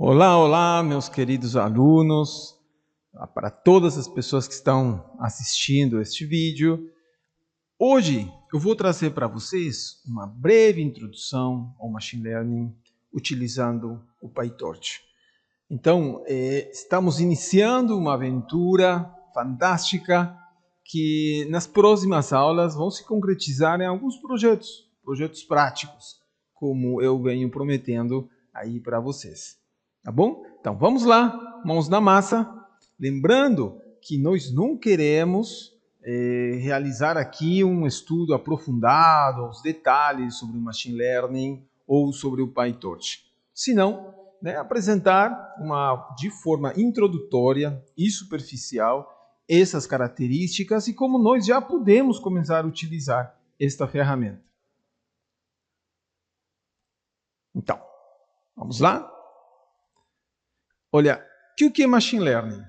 Olá, olá, meus queridos alunos, para todas as pessoas que estão assistindo este vídeo. Hoje eu vou trazer para vocês uma breve introdução ao Machine Learning utilizando o PyTorch. Então, estamos iniciando uma aventura fantástica que nas próximas aulas vão se concretizar em alguns projetos práticos, como eu venho prometendo aí para vocês. Tá bom? Então vamos lá, mãos na massa. Lembrando que nós não queremos realizar aqui um estudo aprofundado, os detalhes sobre o Machine Learning ou sobre o PyTorch. Senão, apresentar de forma introdutória e superficial essas características e como nós já podemos começar a utilizar esta ferramenta. Então, vamos lá? Olha, o que é Machine Learning?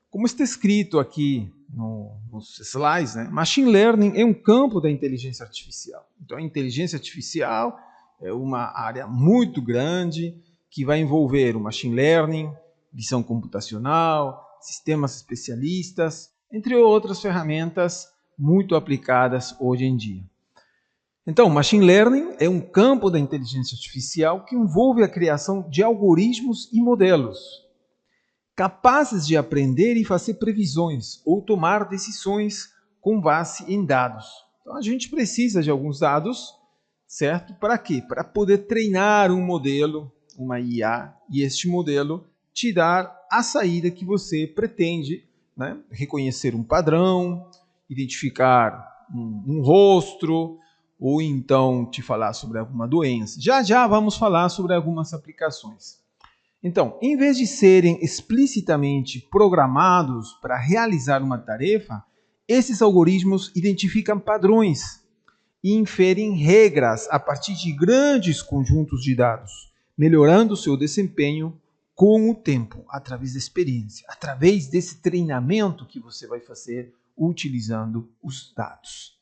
Como está escrito aqui nos slides, Machine Learning é um campo da inteligência artificial. Então, a inteligência artificial é uma área muito grande que vai envolver o Machine Learning, visão computacional, sistemas especialistas, entre outras ferramentas muito aplicadas hoje em dia. Então, Machine Learning é um campo da inteligência artificial que envolve a criação de algoritmos e modelos capazes de aprender e fazer previsões ou tomar decisões com base em dados. Então, a gente precisa de alguns dados, certo? Para quê? Para poder treinar um modelo, uma IA, e este modelo te dar a saída que você pretende, reconhecer um padrão, identificar um rosto, ou então te falar sobre alguma doença. Já vamos falar sobre algumas aplicações. Então, em vez de serem explicitamente programados para realizar uma tarefa, esses algoritmos identificam padrões e inferem regras a partir de grandes conjuntos de dados, melhorando seu desempenho com o tempo, através da experiência, através desse treinamento que você vai fazer utilizando os dados.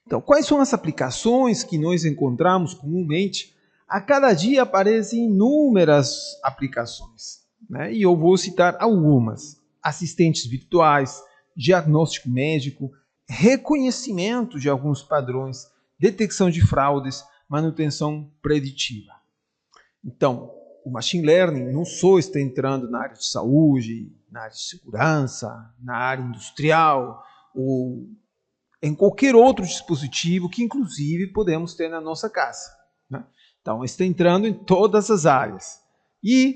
Então, quais são as aplicações que nós encontramos comumente? A cada dia aparecem inúmeras aplicações, e eu vou citar algumas. Assistentes virtuais, diagnóstico médico, reconhecimento de alguns padrões, detecção de fraudes, manutenção preditiva. Então, o Machine Learning não só está entrando na área de saúde, na área de segurança, na área industrial, ou em qualquer outro dispositivo que, inclusive, podemos ter na nossa casa. Então, está entrando em todas as áreas. E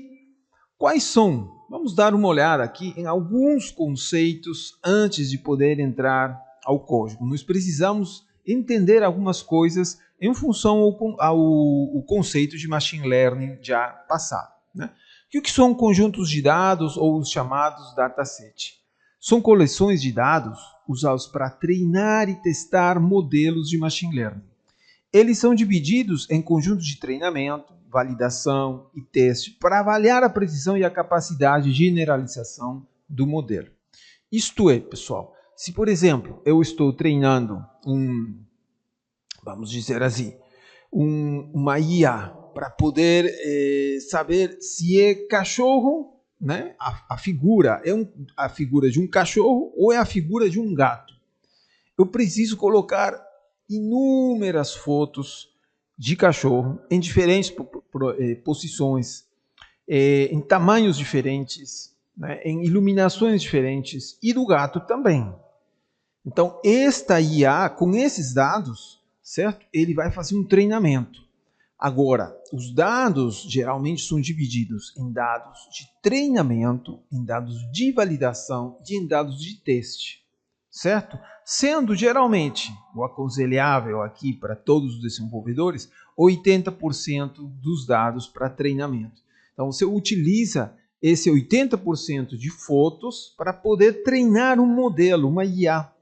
quais são? Vamos dar uma olhada aqui em alguns conceitos antes de poder entrar ao código. Nós precisamos entender algumas coisas em função ao conceito de Machine Learning já passado. O que são conjuntos de dados ou os chamados datasets? São coleções de dados usados para treinar e testar modelos de Machine Learning. Eles são divididos em conjuntos de treinamento, validação e teste para avaliar a precisão e a capacidade de generalização do modelo. Isto é, pessoal, se por exemplo eu estou treinando vamos dizer assim, uma IA para poder saber se é cachorro, a figura é a figura de um cachorro ou é a figura de um gato. Eu preciso colocar inúmeras fotos de cachorro em diferentes posições, em tamanhos diferentes, em iluminações diferentes, e do gato também. Então, esta IA, com esses dados, certo? Ele vai fazer um treinamento. Agora, os dados geralmente são divididos em dados de treinamento, em dados de validação e em dados de teste. Certo? Sendo geralmente o aconselhável aqui para todos os desenvolvedores 80% dos dados para treinamento. Então você utiliza esse 80% de fotos para poder treinar um modelo, uma IA,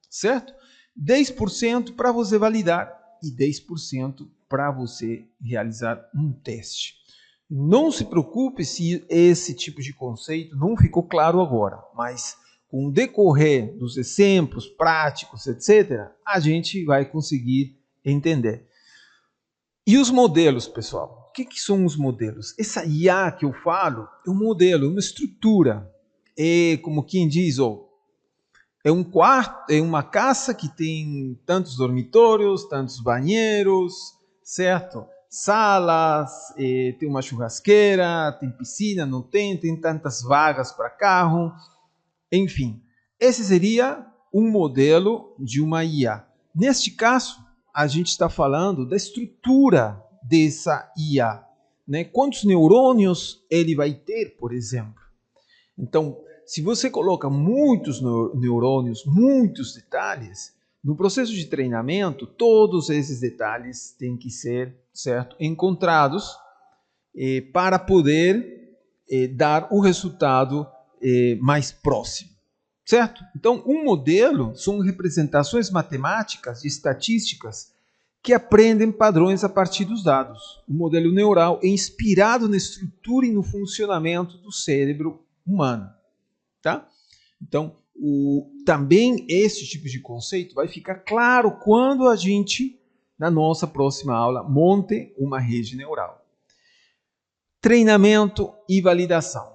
certo? 10% para você validar e 10% para você realizar um teste. Não se preocupe se esse tipo de conceito não ficou claro agora, mas com o decorrer dos exemplos práticos, etc., a gente vai conseguir entender. E os modelos, pessoal? que são os modelos? Essa IA que eu falo é um modelo, é uma estrutura. É como quem diz, é um quarto, é uma casa que tem tantos dormitórios, tantos banheiros, certo? Salas, tem uma churrasqueira, tem piscina, não tem tantas vagas para carro, enfim. Esse seria um modelo de uma IA. Neste caso, a gente está falando da estrutura dessa IA, né? Quantos neurônios ele vai ter, por exemplo? Então, se você coloca muitos neurônios, muitos detalhes, no processo de treinamento, todos esses detalhes têm que ser, certo, encontrados para poder dar o resultado mais próximo, certo? Então, um modelo são representações matemáticas e estatísticas que aprendem padrões a partir dos dados. O modelo neural é inspirado na estrutura e no funcionamento do cérebro humano. Tá? Então, também esse tipo de conceito vai ficar claro quando a gente, na nossa próxima aula, monte uma rede neural. Treinamento e validação.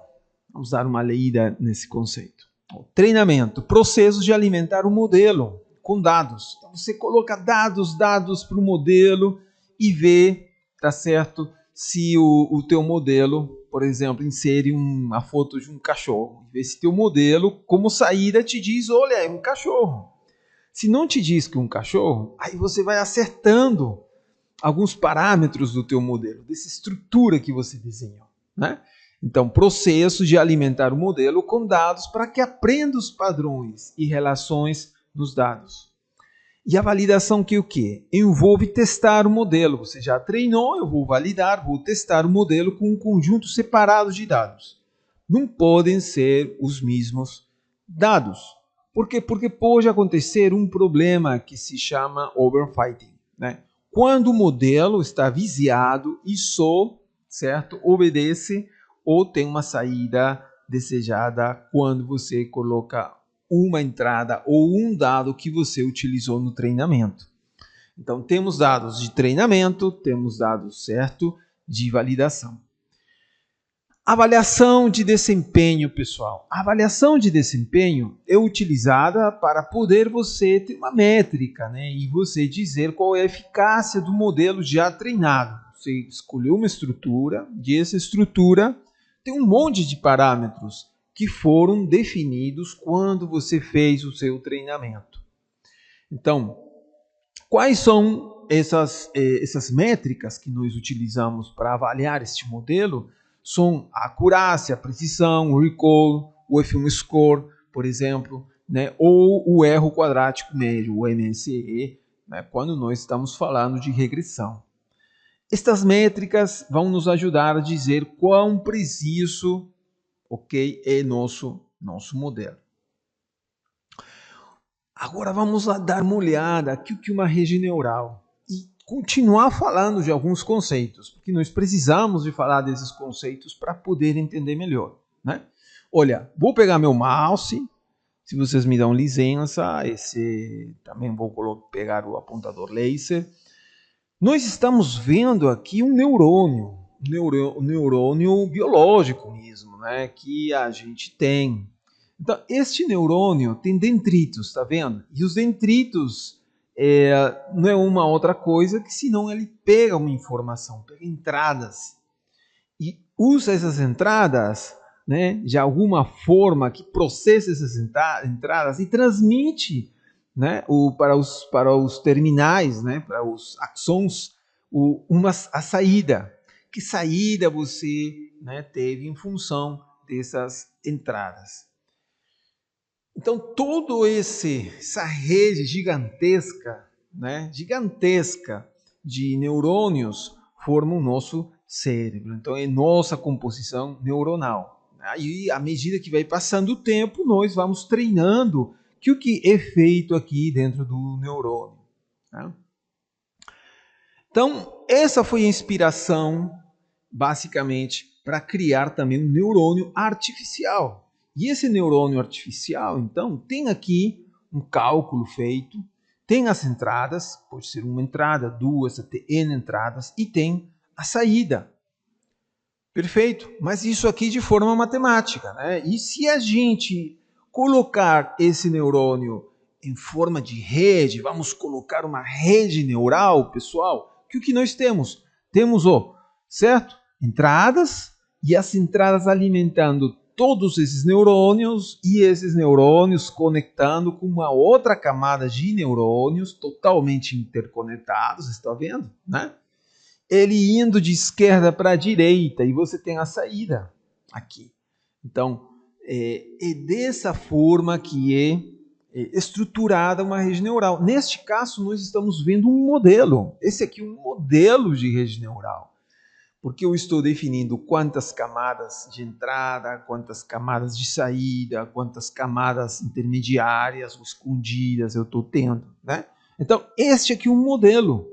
Vamos dar uma lida nesse conceito. Treinamento, processo de alimentar o modelo com dados. Então, você coloca dados para o modelo e vê, tá certo, se o teu modelo, por exemplo, insere uma foto de um cachorro. Vê se teu modelo, como saída, te diz, olha, é um cachorro. Se não te diz que é um cachorro, aí você vai acertando alguns parâmetros do teu modelo, dessa estrutura que você desenhou, né? Então, processo de alimentar o modelo com dados para que aprenda os padrões e relações nos dados. E a validação que o quê? Envolve testar o modelo. Você já treinou, eu vou validar, vou testar o modelo com um conjunto separado de dados. Não podem ser os mesmos dados. Por quê? Porque pode acontecer um problema que se chama overfitting, né? Quando o modelo está viciado e só, certo, obedece ou tem uma saída desejada quando você coloca uma entrada ou um dado que você utilizou no treinamento. Então, temos dados de treinamento, temos dados, certo, de validação. Avaliação de desempenho, pessoal. A avaliação de desempenho é utilizada para poder você ter uma métrica, né, e você dizer qual é a eficácia do modelo já treinado. Você escolheu uma estrutura, e essa estrutura tem um monte de parâmetros que foram definidos quando você fez o seu treinamento. Então, quais são essas métricas que nós utilizamos para avaliar este modelo? São a acurácia, a precisão, o recall, o F1 score, por exemplo, né? Ou o erro quadrático médio, o MSE, né? Quando nós estamos falando de regressão. Estas métricas vão nos ajudar a dizer quão preciso, ok, é nosso modelo. Agora vamos lá dar uma olhada aqui o que é uma rede neural e continuar falando de alguns conceitos, porque nós precisamos de falar desses conceitos para poder entender melhor, né? Olha, vou pegar meu mouse, se vocês me dão licença, também vou pegar o apontador laser. Nós estamos vendo aqui um neurônio biológico mesmo, né, que a gente tem. Então, este neurônio tem dendritos, tá vendo? E os dendritos não é uma outra coisa que senão ele pega uma informação, pega entradas e usa essas entradas, né, de alguma forma que processa essas entradas e transmite, né, para os terminais, né, para os axons, a saída. Que saída você, né, teve em função dessas entradas? Então, toda essa rede gigantesca, né, gigantesca de neurônios forma o nosso cérebro. Então, é nossa composição neuronal. Aí, à medida que vai passando o tempo, nós vamos treinando o que é feito aqui dentro do neurônio. Tá? Então, essa foi a inspiração, basicamente, para criar também um neurônio artificial. E esse neurônio artificial, então, tem aqui um cálculo feito, tem as entradas, pode ser uma entrada, duas, até N entradas, e tem a saída. Perfeito, mas isso aqui de forma matemática, né? E se a gente colocar esse neurônio em forma de rede, vamos colocar uma rede neural, pessoal, que o que nós temos? Temos, certo? Entradas, e as entradas alimentando todos esses neurônios, e esses neurônios conectando com uma outra camada de neurônios totalmente interconectados, está vendo, né? Ele indo de esquerda para a direita e você tem a saída aqui. Então, é dessa forma que é estruturada uma rede neural. Neste caso, nós estamos vendo um modelo. Esse aqui é um modelo de rede neural. Porque eu estou definindo quantas camadas de entrada, quantas camadas de saída, quantas camadas intermediárias ou escondidas eu estou tendo, né? Então, este aqui é um modelo.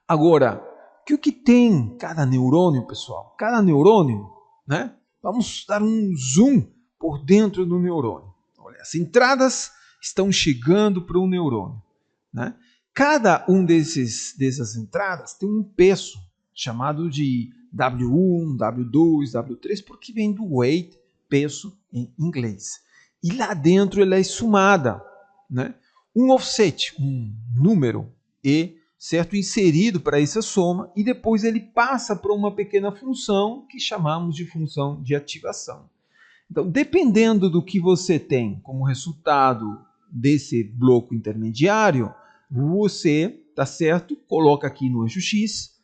Agora, o que tem cada neurônio, pessoal? Cada neurônio, né? Vamos dar um zoom por dentro do neurônio. Olha, as entradas estão chegando para o neurônio, né? Cada um dessas entradas tem um peso chamado de W1, W2, W3, porque vem do weight, peso em inglês. E lá dentro ela é somada, né? Um offset, um número e certo, inserido para essa soma, e depois ele passa para uma pequena função que chamamos de função de ativação. Então, dependendo do que você tem como resultado desse bloco intermediário, você, tá certo, coloca aqui no eixo X,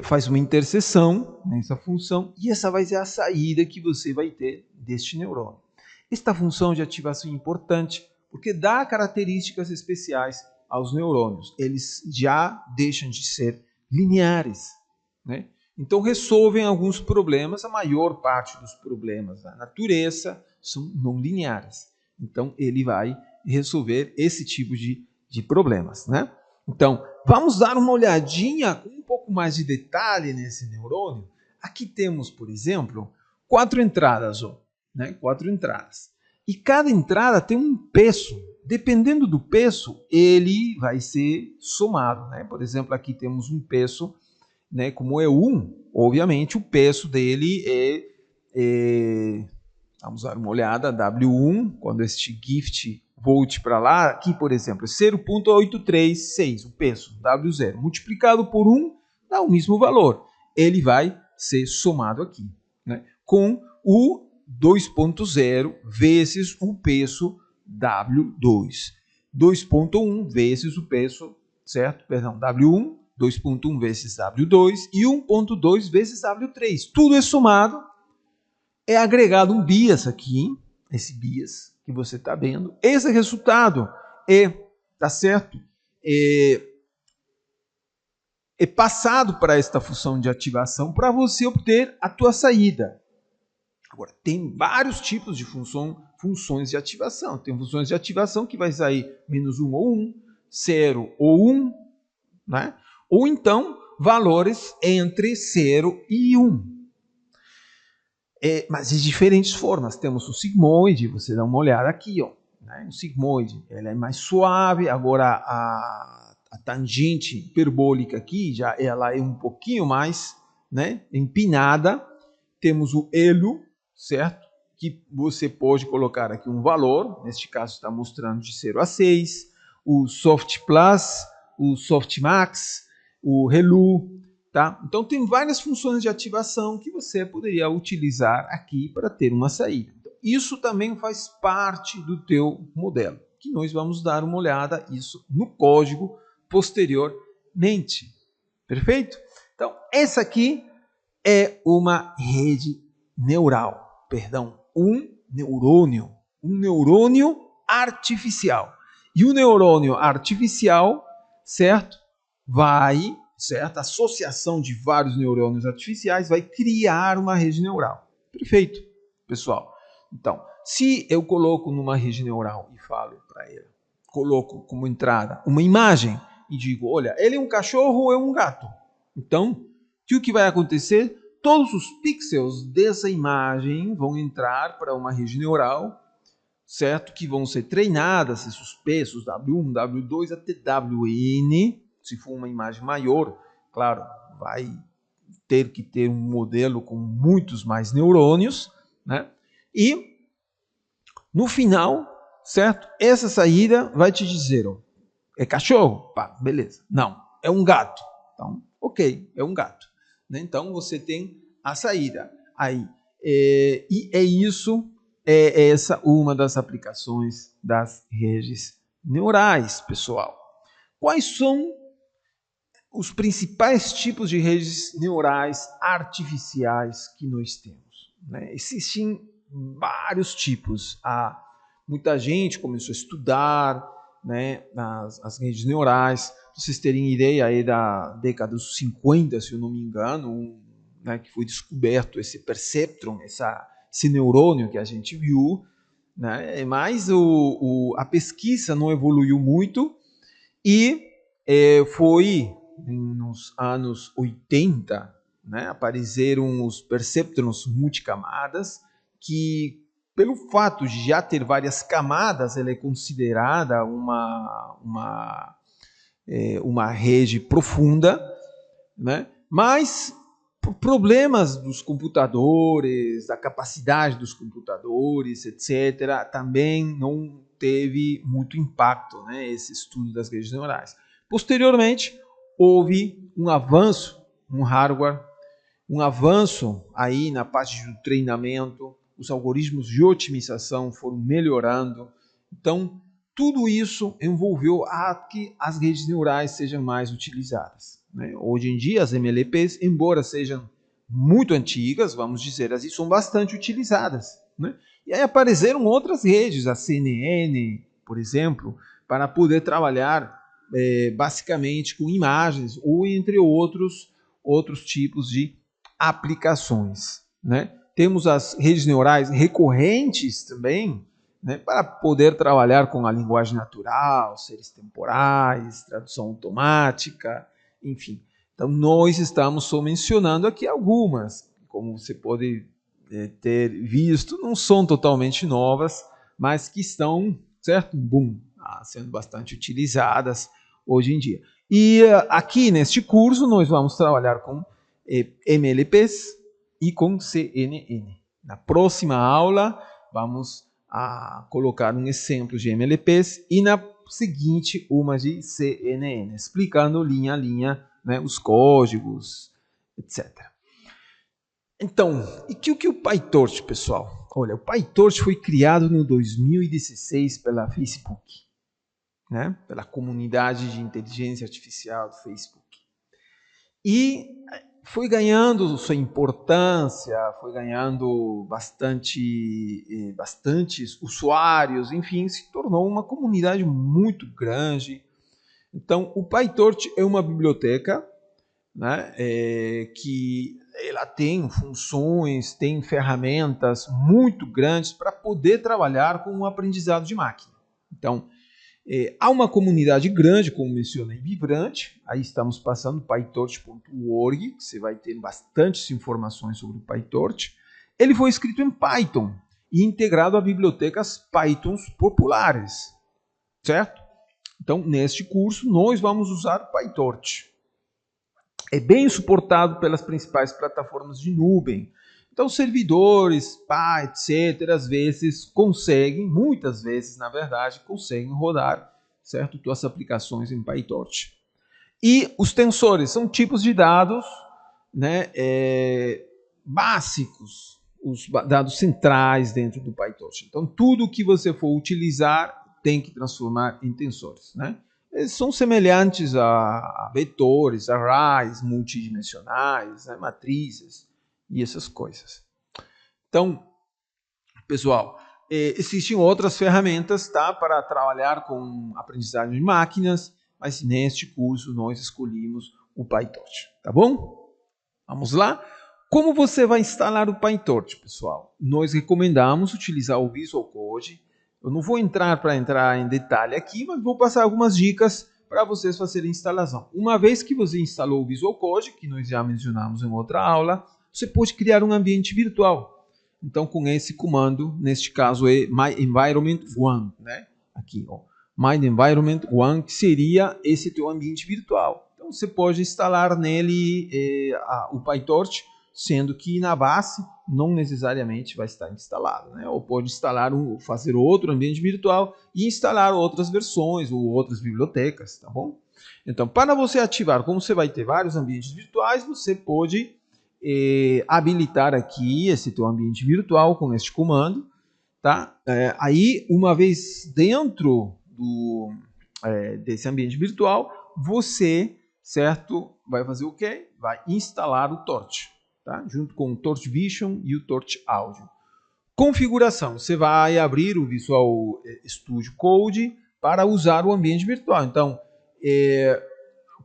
faz uma interseção nessa função, e essa vai ser a saída que você vai ter deste neurônio. Esta função de ativação é importante porque dá características especiais aos neurônios. Eles já deixam de ser lineares, né? Então resolvem alguns problemas. A maior parte dos problemas da natureza são não lineares. Então ele vai resolver esse tipo de problemas, né? Então vamos dar uma olhadinha com um pouco mais de detalhe nesse neurônio. Aqui temos, por exemplo, 4 entradas, né? 4 entradas. E cada entrada tem um peso. Dependendo do peso, ele vai ser somado, né? Por exemplo, aqui temos um peso, né? Como é 1, obviamente o peso dele vamos dar uma olhada, W1, quando este gift volte para lá, aqui, por exemplo, é 0,836, o peso, W0, multiplicado por 1, dá o mesmo valor. Ele vai ser somado aqui, né? Com o 2,0 vezes o peso W2. 2,1 vezes o peso, certo? Perdão, W1, 2,1 vezes W2 e 1,2 vezes W3. Tudo é somado, é agregado um bias aqui, esse bias que você está vendo. Esse resultado tá certo? É passado para esta função de ativação para você obter a tua saída. Agora, tem vários tipos de funções de ativação. Tem funções de ativação que vai sair -1 ou 1, 0 ou 1, né? Ou então valores entre 0 e 1. Mas de diferentes formas. Temos o sigmoide, você dá uma olhada aqui, ó, né? O sigmoide ele é mais suave, agora a tangente hiperbólica aqui, já ela é um pouquinho mais, né, empinada. Temos o elo, certo? Que você pode colocar aqui um valor, neste caso está mostrando de 0 a 6, o Soft Plus, o Soft Max, o Relu, tá? Então tem várias funções de ativação que você poderia utilizar aqui para ter uma saída. Então, isso também faz parte do teu modelo, que nós vamos dar uma olhada isso no código posteriormente. Perfeito? Então, essa aqui é uma rede neural, perdão, um neurônio artificial. E o neurônio artificial, certo? A associação de vários neurônios artificiais vai criar uma rede neural. Perfeito, pessoal. Então, se eu coloco numa rede neural e falo para ela, coloco como entrada uma imagem e digo, olha, ele é um cachorro ou é um gato? Então, o que vai acontecer? Todos os pixels dessa imagem vão entrar para uma rede neural, certo? Que vão ser treinadas, esses pesos W1, W2 até Wn. Se for uma imagem maior, claro, vai ter que ter um modelo com muitos mais neurônios, né? E no final, certo? Essa saída vai te dizer, ó, é cachorro? Pá, beleza. Não, é um gato. Então, ok, é um gato. Né? Então, você tem a saída aí. E é isso, é essa uma das aplicações das redes neurais, pessoal. Quais são os principais tipos de redes neurais artificiais que nós temos? Né? Existem vários tipos. Muita gente começou a estudar, né, as redes neurais. Para vocês terem ideia, aí da década dos 50, se eu não me engano, né, que foi descoberto esse perceptron, esse neurônio que a gente viu, né, mas a pesquisa não evoluiu muito e foi nos anos 80, né, apareceram os perceptrons multicamadas, que pelo fato de já ter várias camadas, ela é considerada uma rede profunda, né? Mas por problemas dos computadores, da capacidade dos computadores, etc., também não teve muito impacto, né, esse estudo das redes neurais. Posteriormente, houve um avanço no hardware, um avanço aí na parte do treinamento, os algoritmos de otimização foram melhorando. Então, tudo isso envolveu a que as redes neurais sejam mais utilizadas. Né? Hoje em dia, as MLPs, embora sejam muito antigas, vamos dizer assim, são bastante utilizadas. Né? E aí apareceram outras redes, a CNN, por exemplo, para poder trabalhar basicamente com imagens ou entre outros tipos de aplicações. Né? Temos as redes neurais recorrentes também, né, para poder trabalhar com a linguagem natural, seres temporais, tradução automática, enfim. Então, nós estamos só mencionando aqui algumas, como você pode ter visto, não são totalmente novas, mas que estão, certo? Sendo bastante utilizadas hoje em dia. E aqui neste curso nós vamos trabalhar com MLPs e com CNN. Na próxima aula vamos a colocar um exemplo de MLPs e na seguinte uma de CNN, explicando linha a linha, né, os códigos, etc. Então, e o que o PyTorch, pessoal? Olha, o PyTorch foi criado no 2016 pela Facebook, né, pela comunidade de inteligência artificial do Facebook. E foi ganhando sua importância, foi ganhando bastantes usuários, enfim, se tornou uma comunidade muito grande. Então, o PyTorch é uma biblioteca, né, que ela tem funções, tem ferramentas muito grandes para poder trabalhar com o aprendizado de máquina. Então, há uma comunidade grande, como mencionei, vibrante. Aí estamos passando pytorch.org, que você vai ter bastantes informações sobre o PyTorch. Ele foi escrito em Python e integrado a bibliotecas Pythons populares, certo? Então, neste curso, nós vamos usar o PyTorch. É bem suportado pelas principais plataformas de nuvem. Então, servidores, etc., às vezes conseguem, muitas vezes, na verdade, conseguem rodar, certo, tuas aplicações em PyTorch. E os tensores são tipos de dados, né, básicos, os dados centrais dentro do PyTorch. Então, tudo que você for utilizar tem que transformar em tensores, né? Eles são semelhantes a vetores, arrays multidimensionais, né, matrizes e essas coisas. Então, pessoal, existem outras ferramentas, tá, para trabalhar com aprendizagem de máquinas, mas neste curso nós escolhemos o PyTorch, tá bom? Vamos lá? Como você vai instalar o PyTorch, pessoal? Nós recomendamos utilizar o Visual Code. Eu não vou entrar em detalhe aqui, mas vou passar algumas dicas para vocês fazerem a instalação. Uma vez que você instalou o Visual Code, que nós já mencionamos em outra aula, você pode criar um ambiente virtual. Então, com esse comando, neste caso é My Environment One, né? Aqui, ó, My Environment One, que seria esse teu ambiente virtual. Então, Então, você pode instalar nele o PyTorch, sendo que na base não necessariamente vai estar instalado, né? Ou pode instalar fazer outro ambiente virtual e instalar outras versões ou outras bibliotecas, tá bom? Então, para você ativar, como você vai ter vários ambientes virtuais, você pode habilitar aqui esse teu ambiente virtual com este comando, tá? Aí, uma vez dentro desse ambiente virtual, você, certo, vai fazer o quê? Vai instalar o Torch, tá? Junto com o Torch Vision e o Torch Audio. Configuração, você vai abrir o Visual Studio Code para usar o ambiente virtual. Então,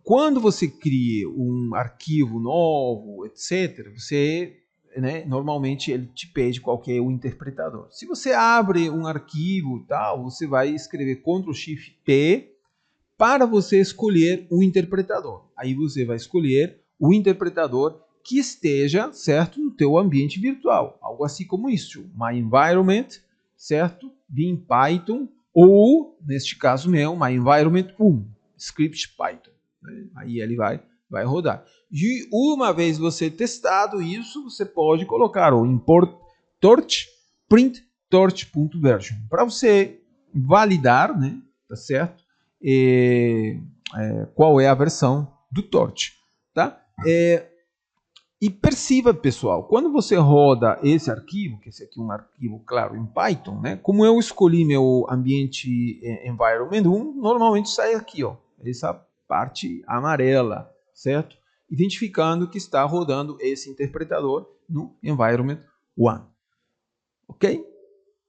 quando você cria um arquivo novo, etc., você, né, normalmente ele te pede qual que é o interpretador. Se você abre um arquivo, tal, você vai escrever Ctrl+Shift+P para você escolher o interpretador. Aí você vai escolher o interpretador que esteja, certo, no teu ambiente virtual. Algo assim como isso, My Environment, certo, Vim Python, ou, neste caso meu, My Environment 1, Script Python. Aí ele vai rodar. E uma vez você testado isso, você pode colocar o import torch print torch.version para você validar, né, tá certo? Qual é a versão do Torch, tá? E perceba, pessoal, quando você roda esse arquivo, que esse aqui é um arquivo, claro, em Python, né? Como eu escolhi meu ambiente environment 1, normalmente sai aqui, ó, essa parte amarela, certo? Identificando que está rodando esse interpretador no environment 1. Ok?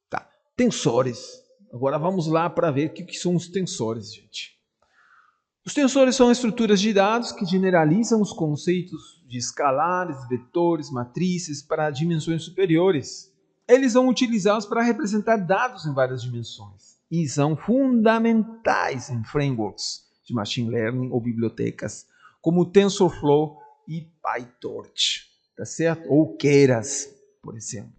Tá. Tensores. Agora vamos lá para ver o que são os tensores, gente. Os tensores são estruturas de dados que generalizam os conceitos de escalares, vetores, matrizes para dimensões superiores. Eles são utilizados para representar dados em várias dimensões e são fundamentais em frameworks de machine learning ou bibliotecas como TensorFlow e PyTorch, tá certo? Ou Keras, por exemplo.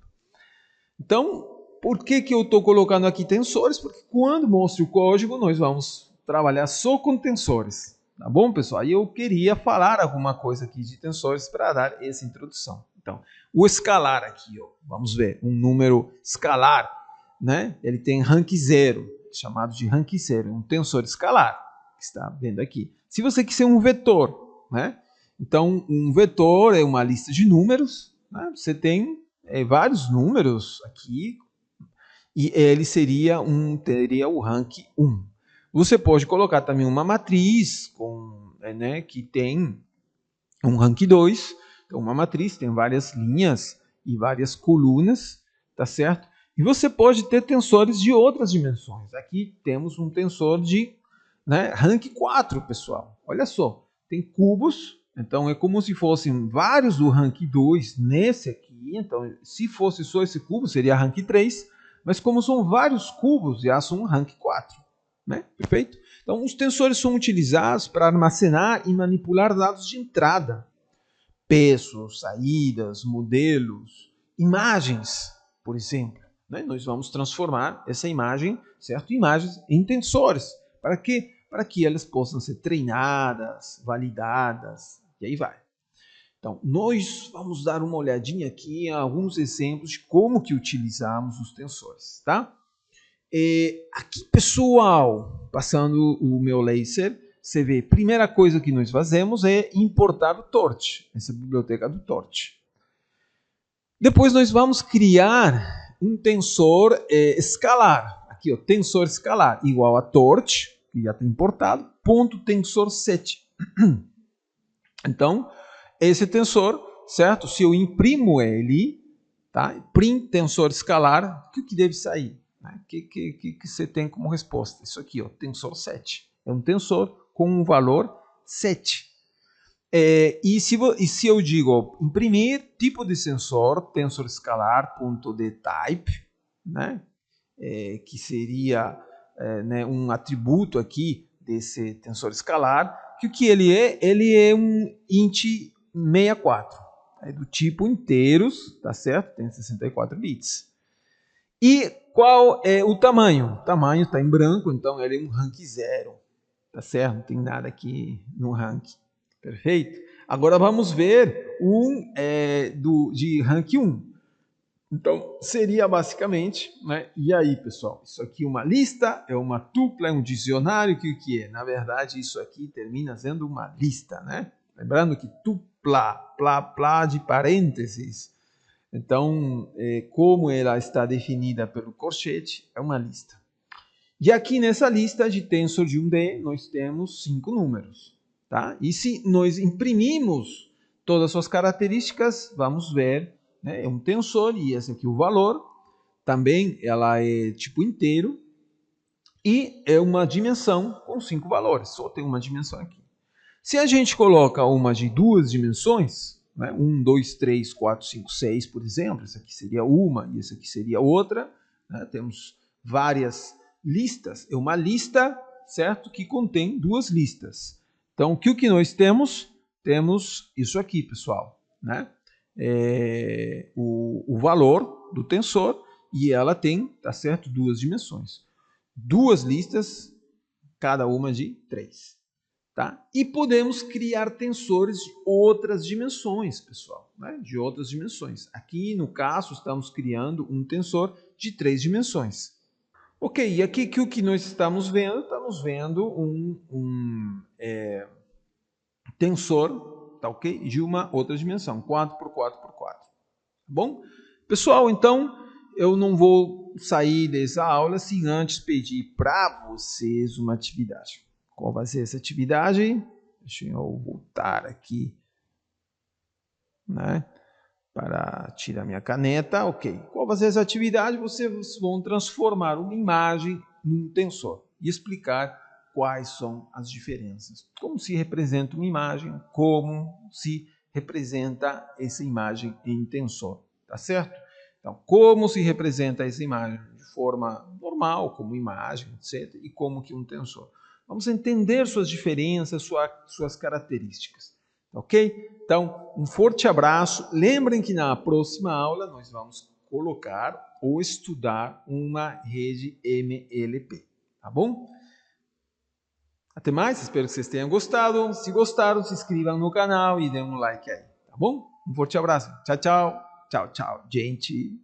Então, por que eu estou colocando aqui tensores? Porque quando mostro o código, nós vamos trabalhar só com tensores. Tá bom, pessoal? E eu queria falar alguma coisa aqui de tensores para dar essa introdução. Então, o escalar aqui, ó, vamos ver, um número escalar, né? Ele tem rank 0, chamado de rank 0, um tensor escalar, que está vendo aqui. Se você quiser um vetor, né? Então, um vetor é uma lista de números, né? Você tem vários números aqui, e ele teria o rank 1. Você pode colocar também uma matriz né, que tem um rank 2. Então, uma matriz tem várias linhas e várias colunas, tá certo? E você pode ter tensores de outras dimensões. Aqui temos um tensor de, né, rank 4, pessoal. Olha só, tem cubos, então é como se fossem vários do rank 2 nesse aqui. Então, se fosse só esse cubo, seria rank 3. Mas como são vários cubos, já são rank 4. Né? Perfeito? Então, os tensores são utilizados para armazenar e manipular dados de entrada. Pesos, saídas, modelos, imagens, por exemplo. Né? Nós vamos transformar essa imagem, certo? Imagens em tensores. Para quê? Para que elas possam ser treinadas, validadas, e aí vai. Então, nós vamos dar uma olhadinha aqui em alguns exemplos de como que utilizamos os tensores, tá? Aqui, pessoal, passando o meu laser, você vê, primeira coisa que nós fazemos é importar o Torch, essa biblioteca do Torch. Depois nós vamos criar um tensor escalar. Aqui, ó, tensor escalar igual a Torch, que já está importado, ponto tensor set. Então, esse tensor, certo? Se eu imprimo ele, tá? Print tensor escalar, o que deve sair? O que você tem como resposta? Isso aqui, ó, tensor 7. É um tensor com um valor 7. E se eu digo, ó, imprimir tipo de sensor, tensor escalar.dtype, né? Que seria né, um atributo aqui desse tensor escalar, que o que ele é? Ele é um int 64, do tipo inteiros, tá certo? Tem 64 bits. E qual é o tamanho? O tamanho está em branco, então ele é um rank 0, tá certo? Não tem nada aqui no rank. Perfeito? Agora vamos ver de rank 1. Então, seria basicamente, né? E aí, pessoal, isso aqui é uma lista, é uma tupla, é um dicionário, que o que é? Na verdade, isso aqui termina sendo uma lista, né? Lembrando que tupla, plá de parênteses. Então, como ela está definida pelo corchete, é uma lista. E aqui nessa lista de tensor de 1D, nós temos 5 números. Tá? E se nós imprimimos todas as suas características, vamos ver, né? É um tensor e esse aqui é o valor. Também ela é tipo inteiro e é uma dimensão com 5 valores. Só tem uma dimensão aqui. Se a gente coloca uma de 2 dimensões, né? 1, 2, 3, 4, 5, 6, por exemplo, essa aqui seria uma e essa aqui seria outra, né? Temos várias listas, é uma lista, certo? Que contém 2 listas. Então, o que nós temos? Temos isso aqui, pessoal, né? O valor do tensor e ela tem, tá certo? 2 dimensões. 2 listas, cada uma de 3. Tá? E podemos criar tensores de outras dimensões, pessoal, né? De outras dimensões. Aqui, no caso, estamos criando um tensor de 3 dimensões. Ok, e aqui o que nós estamos vendo? Estamos vendo um tensor, tá ok? De uma outra dimensão, 4 por 4 por 4. Tá bom? Pessoal, então, eu não vou sair dessa aula sem antes pedir para vocês uma atividade. Qual vai ser essa atividade? Deixa eu voltar aqui, né? Para tirar minha caneta. Ok. Qual vai ser essa atividade? Vocês vão transformar uma imagem num tensor e explicar quais são as diferenças. Como se representa uma imagem, como se representa essa imagem em tensor. Tá certo? Então, como se representa essa imagem de forma normal, como imagem, etc. E como que um tensor. Vamos entender suas diferenças, suas características. Ok? Então, um forte abraço. Lembrem que na próxima aula nós vamos colocar ou estudar uma rede MLP. Tá bom? Até mais, espero que vocês tenham gostado. Se gostaram, se inscrevam no canal e dêem um like aí. Tá bom? Um forte abraço. Tchau, tchau. Tchau, tchau, gente.